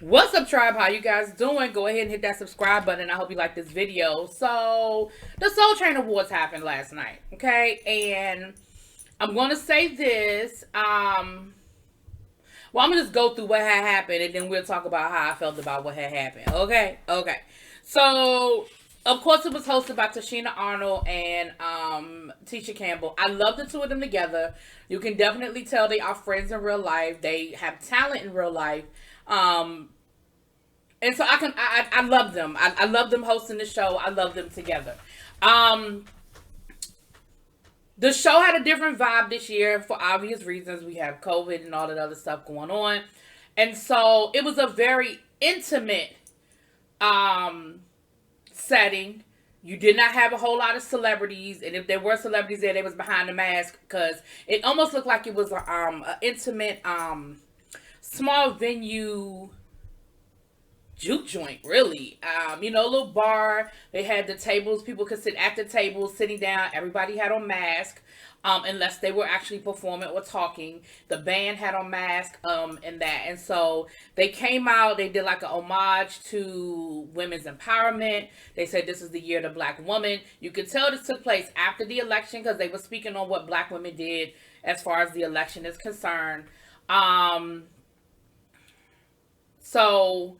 What's up, tribe? How you guys doing? Go ahead and hit that subscribe button. I hope you like this video. So, the Soul Train Awards happened last night, okay? And I'm going to say this. Well, I'm going to just go through what had happened, and then we'll talk about how I felt about what had happened, okay? Okay. So, of course, it was hosted by Tashina Arnold and Tisha Campbell. I love the two of them together. You can definitely tell they are friends in real life. They have talent in real life. Um, and so I love them. I love them hosting the show. I love them together. Um, the show had a different vibe this year for obvious reasons. We have COVID and all that other stuff going on. And so it was a very intimate um setting. You did not have a whole lot of celebrities, and if there were celebrities there, they was behind the mask because it almost looked like it was a intimate small venue juke joint, really. A little bar. They had the tables. People could sit at the tables, sitting down. Everybody had on mask, unless they were actually performing or talking. The band had on mask, and that. And so they came out. They did like a homage to women's empowerment. They said this is the year of the black woman. You could tell this took place after the election because they were speaking on what black women did as far as the election is concerned. So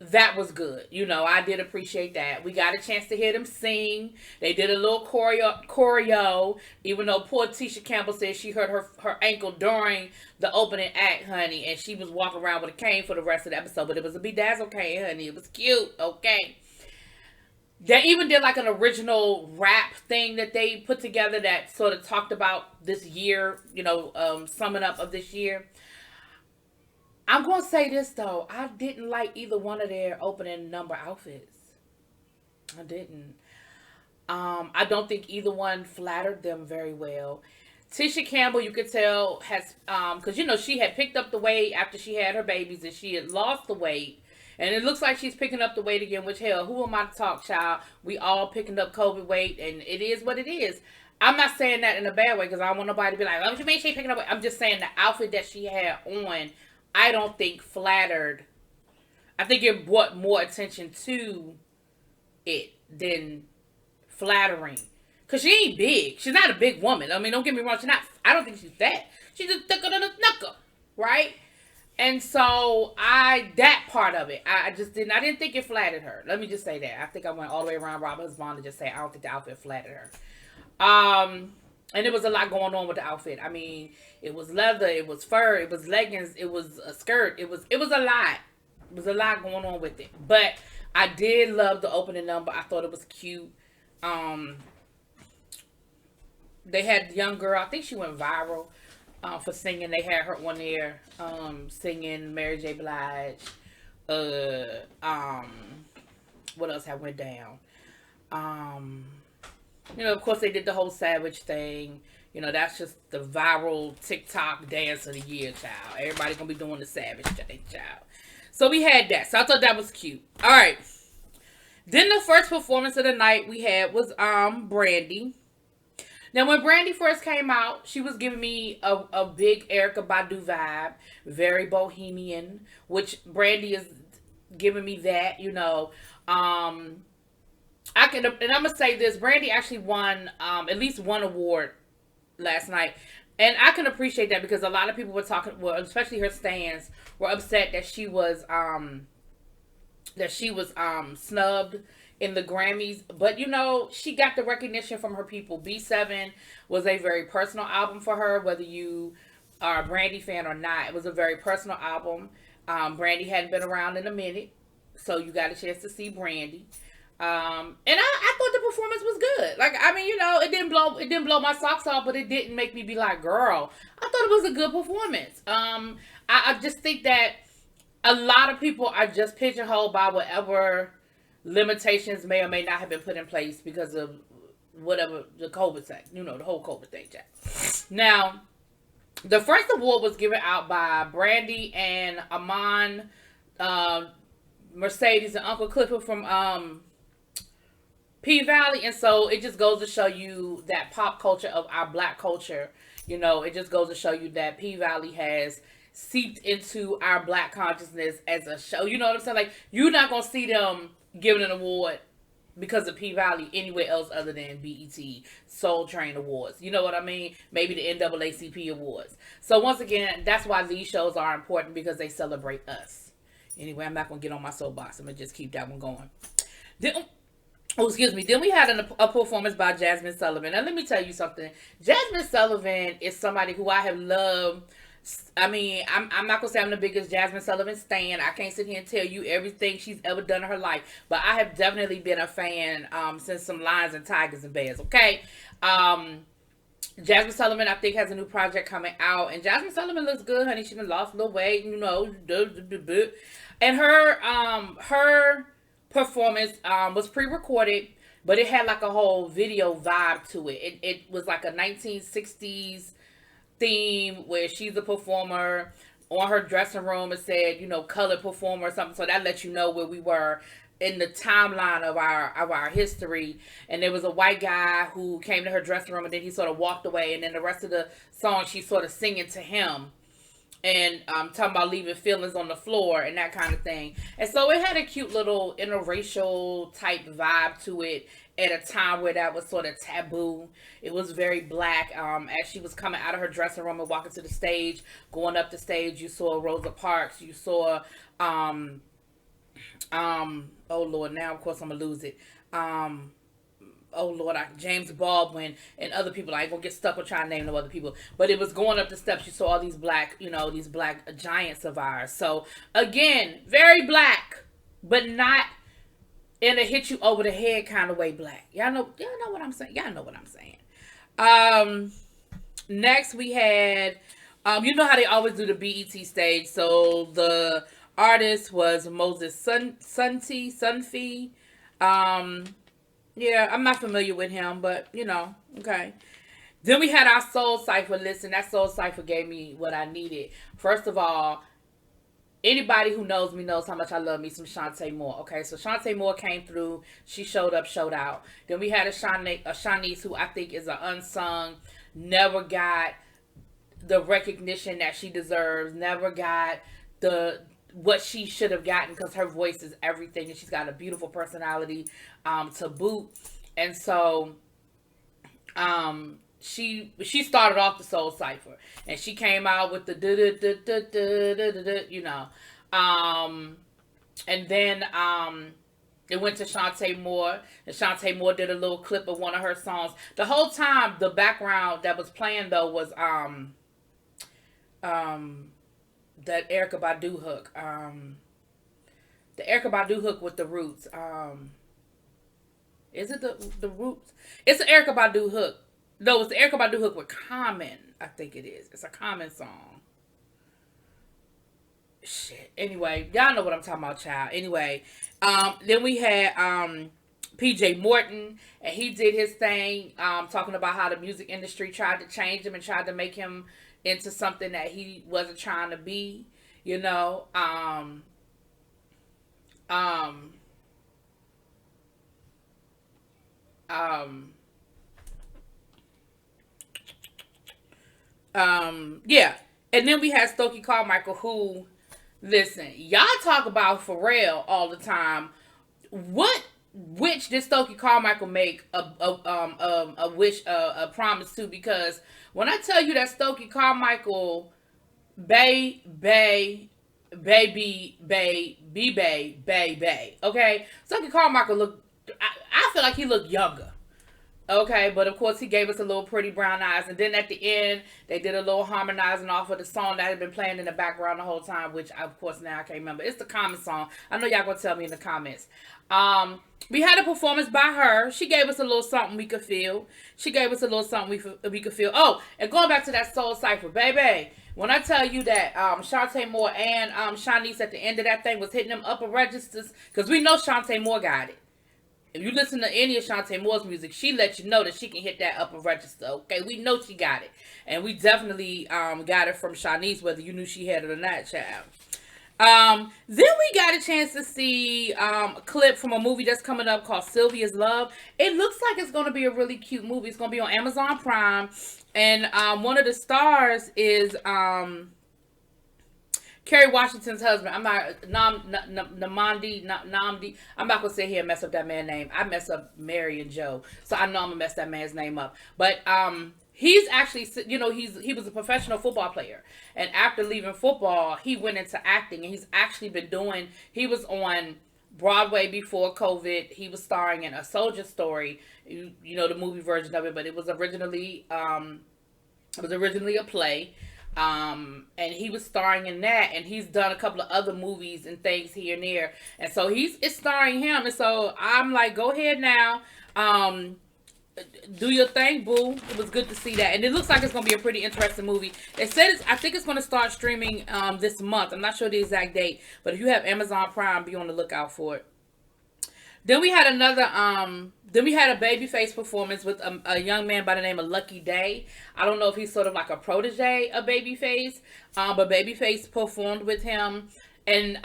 that was good. I did appreciate that. We got a chance to hear them sing. They did a little choreo, even though poor Tisha Campbell said she hurt her ankle during the opening act, honey, and she was walking around with a cane for the rest of the episode, but it was a bedazzle cane, honey. It was cute, okay? They even did like an original rap thing that they put together that sort of talked about this year, summing up of this year. I'm going to say this, though. I didn't like either one of their opening number outfits. I didn't. I don't think either one flattered them very well. Tisha Campbell, you could tell, has, because, she had picked up the weight after she had her babies and she had lost the weight. And it looks like she's picking up the weight again, which, hell, who am I to talk, child? We all picking up COVID weight, and it is what it is. I'm not saying that in a bad way because I don't want nobody to be like, oh, you mean she's picking up weight? I'm just saying the outfit that she had on, I don't think flattered. I think it brought more attention to it than flattering. Because she ain't big. She's not a big woman. I mean, don't get me wrong. I don't think she's fat. She's just thicker than a knuckle. Right? And so, that part of it, I didn't think it flattered her. Let me just say that. I think I went all the way around Robert's Bond to just say I don't think the outfit flattered her. And there was a lot going on with the outfit. I mean, it was leather, it was fur, it was leggings, it was a skirt. It was a lot. It was a lot going on with it. But I did love the opening number. I thought it was cute. They had the young girl, I think she went viral for singing. They had her on there singing Mary J. Blige. What else had went down? Of course, they did the whole Savage thing. That's just the viral TikTok dance of the year, child. Everybody gonna be doing the Savage thing, child. So we had that. So I thought that was cute. All right. Then the first performance of the night we had was Brandy. Now, when Brandy first came out, she was giving me a big Erykah Badu vibe, very bohemian, which Brandy is giving me that. And I'm gonna say this: Brandy actually won at least one award last night, and I can appreciate that because a lot of people were talking, well, especially her stans, were upset that she was snubbed in the Grammys. But she got the recognition from her people. B7 was a very personal album for her, whether you are a Brandy fan or not. It was a very personal album. Brandy hadn't been around in a minute, so you got a chance to see Brandy. And I thought the performance was good. Like, I mean, it didn't blow my socks off, but it didn't make me be like, girl, I thought it was a good performance. I just think that a lot of people are just pigeonholed by whatever limitations may or may not have been put in place because of whatever the COVID thing, the whole COVID thing, Jack. Now, the first award was given out by Brandy and Amon, Mercedes and Uncle Clifford from, P-Valley, and so it just goes to show you that pop culture of our black culture, it just goes to show you that P-Valley has seeped into our black consciousness as a show. You know what I'm saying? Like, you're not gonna see them giving an award because of P Valley anywhere else other than BET Soul Train Awards. You know what I mean? Maybe the NAACP Awards. So once again, that's why these shows are important, because they celebrate us. Anyway, I'm not gonna get on my soapbox. I'm gonna just keep that one going. Then we had a performance by Jasmine Sullivan. And let me tell you something. Jasmine Sullivan is somebody who I have loved. I mean, I'm not going to say I'm the biggest Jasmine Sullivan stan. I can't sit here and tell you everything she's ever done in her life. But I have definitely been a fan since some Lions and Tigers and Bears, okay? Jasmine Sullivan, I think, has a new project coming out. And Jasmine Sullivan looks good, honey. She done lost a little weight, you know. And her performance was pre-recorded, but it had like a whole video vibe to it. It was like a 1960s theme where she's a performer. On her dressing room, it said, you know, colored performer or something. So that lets you know where we were in the timeline of our history. And there was a white guy who came to her dressing room, and then he sort of walked away. And then the rest of the song, she's sort of singing to him and talking about leaving feelings on the floor and that kind of thing. And so it had a cute little interracial type vibe to it at a time where that was sort of taboo. It was very black. As she was coming out of her dressing room and walking to the stage, going up the stage, you saw Rosa Parks. You saw, oh Lord, now of course I'm gonna lose it. Oh Lord, James Baldwin and other people. I ain't gonna get stuck with trying to name no other people. But it was going up the steps. You saw all these black, you know, these black giants of ours. So again, very black, but not in a hit you over the head kind of way black. Y'all know what I'm saying. Y'all know what I'm saying. Next we had, you know how they always do the BET stage. So the artist was Moses Sunfee. Yeah, I'm not familiar with him, but you know, okay. Then we had our Soul Cypher. Listen, that Soul Cypher gave me what I needed. First of all, anybody who knows me knows how much I love me some Shantae Moore. Okay, so Shantae Moore came through. She showed up, showed out. Then we had a Shanice, who I think is an unsung, never got the recognition that she deserves, never got what she should have gotten, because her voice is everything, and she's got a beautiful personality to boot. And so she started off the Soul Cypher, and she came out with the you know, and then it went to Shantae Moore, and Shantae Moore did a little clip of one of her songs. The whole time the background that was playing though was that Erykah Badu hook. The Erykah Badu hook with the Roots. Is it the Roots? It's the Erykah Badu hook. No, it's the Erykah Badu hook with Common. I think it is. It's a Common song. Shit. Anyway, y'all know what I'm talking about, child. Anyway, then we had PJ Morton, and he did his thing, talking about how the music industry tried to change him and tried to make him into something that he wasn't trying to be, you know. Yeah. And then we had Stokely Carmichael, who, listen, y'all talk about Pharrell all the time. What witch did Stokely Carmichael make a wish, a promise to? Because when I tell you that Stokely Carmichael, baby, okay? Stokely Carmichael looked, I feel like he looked younger. Okay, but of course he gave us a little pretty brown eyes. And then at the end, they did a little harmonizing off of the song that had been playing in the background the whole time, which of course now I can't remember. It's the Common song. I know y'all gonna tell me in the comments. We had a performance by her. She gave us a little something we could feel. She gave us a little something we could feel. Oh, and going back to that Soul Cypher, baby. When I tell you that Shantae Moore and Shanice at the end of that thing was hitting them upper registers, because we know Shantae Moore got it. If you listen to any of Shantae Moore's music, she lets you know that she can hit that upper register. Okay, we know she got it. And we definitely got it from Shanice, whether you knew she had it or not, child. Then we got a chance to see a clip from a movie that's coming up called Sylvia's Love. It looks like it's going to be a really cute movie. It's going to be on Amazon Prime. And one of the stars is Kerry Washington's husband. I'm not Namdi. I'm not gonna sit here and mess up that man's name. I mess up Mary and Joe, so I know I'm gonna mess that man's name up. But he's actually, he was a professional football player, and after leaving football, he went into acting, and he's actually been doing. He was on Broadway before COVID. He was starring in A Soldier Story, the movie version of it, but it was originally a play. And he was starring in that, and he's done a couple of other movies and things here and there, and so it's starring him, and so I'm like, go ahead now, do your thing, boo. It was good to see that, and it looks like it's gonna be a pretty interesting movie. They said I think it's gonna start streaming this month. I'm not sure the exact date, but if you have Amazon Prime, be on the lookout for it. Then we had a Babyface performance with a young man by the name of Lucky Day. I don't know if he's sort of like a protege of Babyface, but Babyface performed with him. And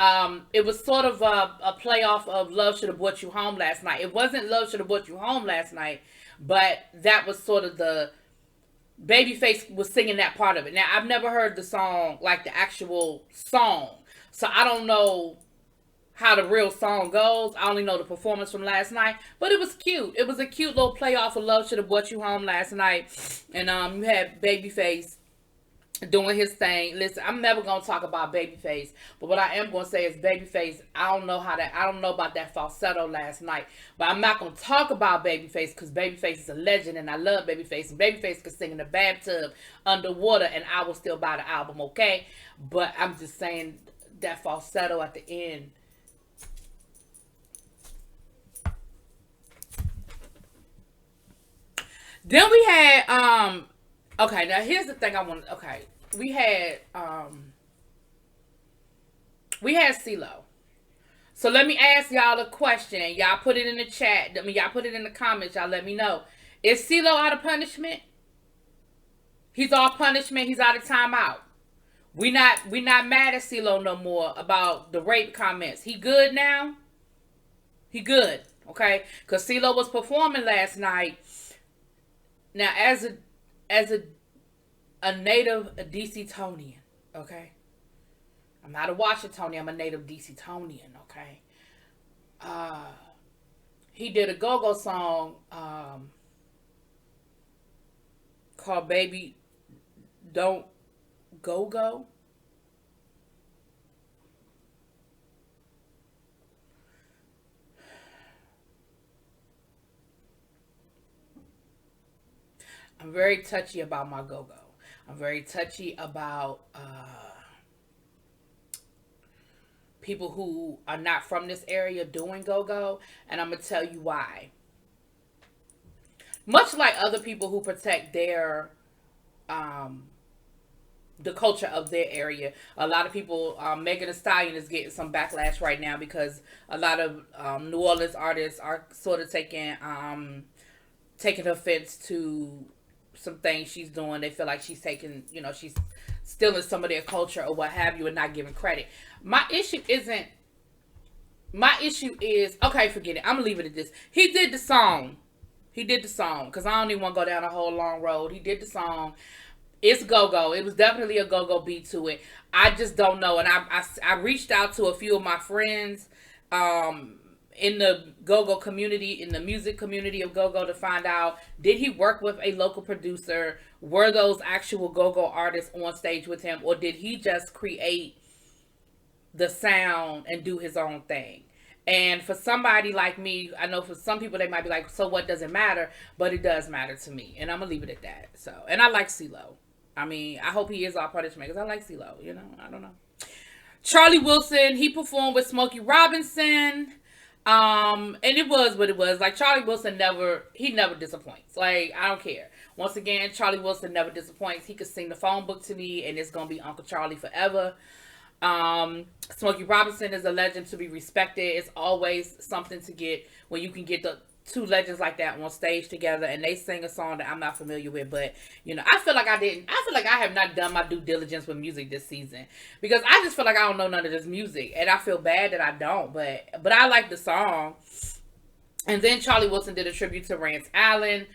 it was sort of a playoff of Love Should Have Brought You Home Last Night. It wasn't Love Should Have Brought You Home Last Night, but that was sort of the Babyface was singing that part of it. Now, I've never heard the song, like the actual song, so I don't know how the real song goes. I only know the performance from last night, but it was cute. It was a cute little playoff of Love Should Have Brought You Home Last Night, and you had Babyface doing his thing. Listen, I'm never gonna talk about Babyface, but what I am gonna say is Babyface. I don't know about that falsetto last night, but I'm not gonna talk about Babyface because Babyface is a legend, and I love Babyface. And Babyface could sing in the bathtub, underwater, and I will still buy the album. Okay, but I'm just saying that falsetto at the end. Then we had okay, now here's the thing I want. Okay, we had CeeLo. So let me ask y'all a question. Y'all put it in the chat. I mean, y'all put it in the comments. Y'all let me know. Is CeeLo out of punishment? He's off punishment. He's out of timeout. We not mad at CeeLo no more about the rape comments. He good now? He good. Okay? Because CeeLo was performing last night. Now, as a native DC-tonian, okay? I'm not a Washingtonian, I'm a native DC-tonian, okay? He did a go-go song called Baby Don't Go-Go. I'm very touchy about my go-go. I'm very touchy about people who are not from this area doing go-go, and I'm going to tell you why. Much like other people who protect their the culture of their area, a lot of people, Megan Thee Stallion is getting some backlash right now because a lot of New Orleans artists are sort of taking offense to some things she's doing. They feel like she's taking, she's stealing some of their culture or what have you and not giving credit. My issue is, okay, forget it. I'm gonna leave it at this. He did the song because I don't even want to go down a whole long road. He did the song. It's go-go. It was definitely a go-go beat to it. I just don't know. And I reached out to a few of my friends in the go-go community, in the music community of go-go, to find out, did he work with a local producer? Were those actual go-go artists on stage with him? Or did he just create the sound and do his own thing? And for somebody like me, I know for some people they might be like, so what, does it matter? But it does matter to me. And I'm going to leave it at that. So, and I like CeeLo. I mean, I hope he is our punishment because I like CeeLo, I don't know. Charlie Wilson, he performed with Smokey Robinson. And it was what it was. Like, Charlie Wilson never disappoints. Like, I don't care. Once again, Charlie Wilson never disappoints. He could sing the phone book to me and it's going to be Uncle Charlie forever. Smokey Robinson is a legend to be respected. It's always something to get when you can get the two legends like that on stage together and they sing a song that I'm not familiar with. But, I feel like I have not done my due diligence with music this season because I just feel like I don't know none of this music and I feel bad that I don't, but I like the song. And then Charlie Wilson did a tribute to Rance Allen.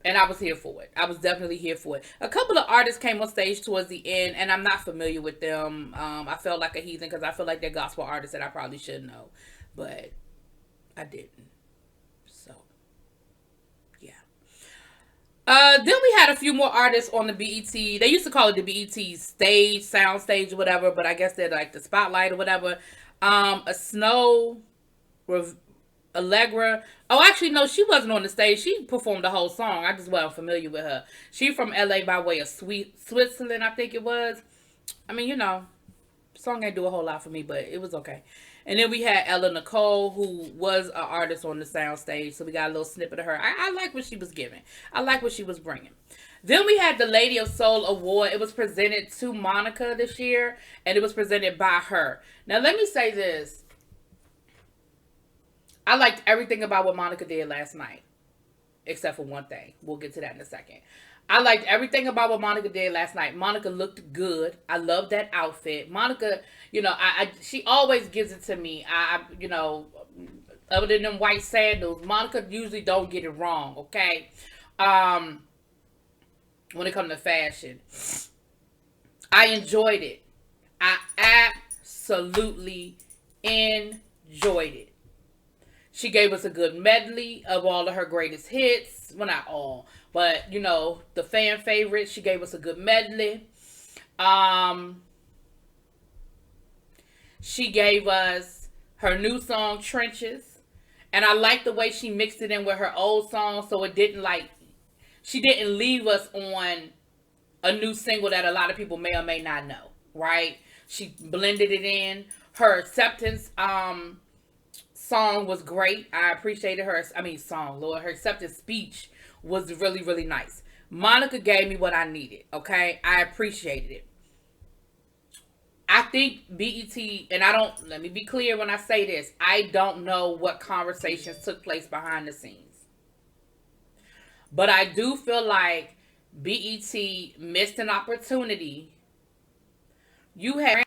And I was here for it. I was definitely here for it. A couple of artists came on stage towards the end, and I'm not familiar with them. I felt like a heathen because I feel like they're gospel artists that I probably should know, but I didn't. So, yeah. Then we had a few more artists on the BET. They used to call it the BET stage, sound stage, or whatever, but I guess they're like the spotlight or whatever. A Snow, Allegra. Oh, actually, no, she wasn't on the stage. She performed the whole song. I just wasn't familiar with her. She from LA by way of Switzerland, I think it was. I mean, song ain't do a whole lot for me, but it was okay. And then we had Ella Nicole, who was an artist on the sound stage. So we got a little snippet of her. I like what she was giving. I like what she was bringing. Then we had the Lady of Soul Award. It was presented to Monica this year, and it was presented by her. Now, let me say this. I liked everything about what Monica did last night, except for one thing. We'll get to that in a second. I liked everything about what Monica did last night. Monica looked good. I love that outfit. Monica, she always gives it to me. Other than them white sandals, Monica usually don't get it wrong, okay? When it comes to fashion. I enjoyed it. I absolutely enjoyed it. She gave us a good medley of all of her greatest hits. Well, not all, but the fan favorites. She gave us a good medley. She gave us her new song, Trenches. And I like the way she mixed it in with her old song, so it didn't she didn't leave us on a new single that a lot of people may or may not know, right? She blended it in. Her acceptance song was great. I appreciated her. Her acceptance speech was really, really nice. Monica gave me what I needed, okay? I appreciated it. I think BET, and let me be clear when I say this, I don't know what conversations took place behind the scenes. But I do feel like BET missed an opportunity. You had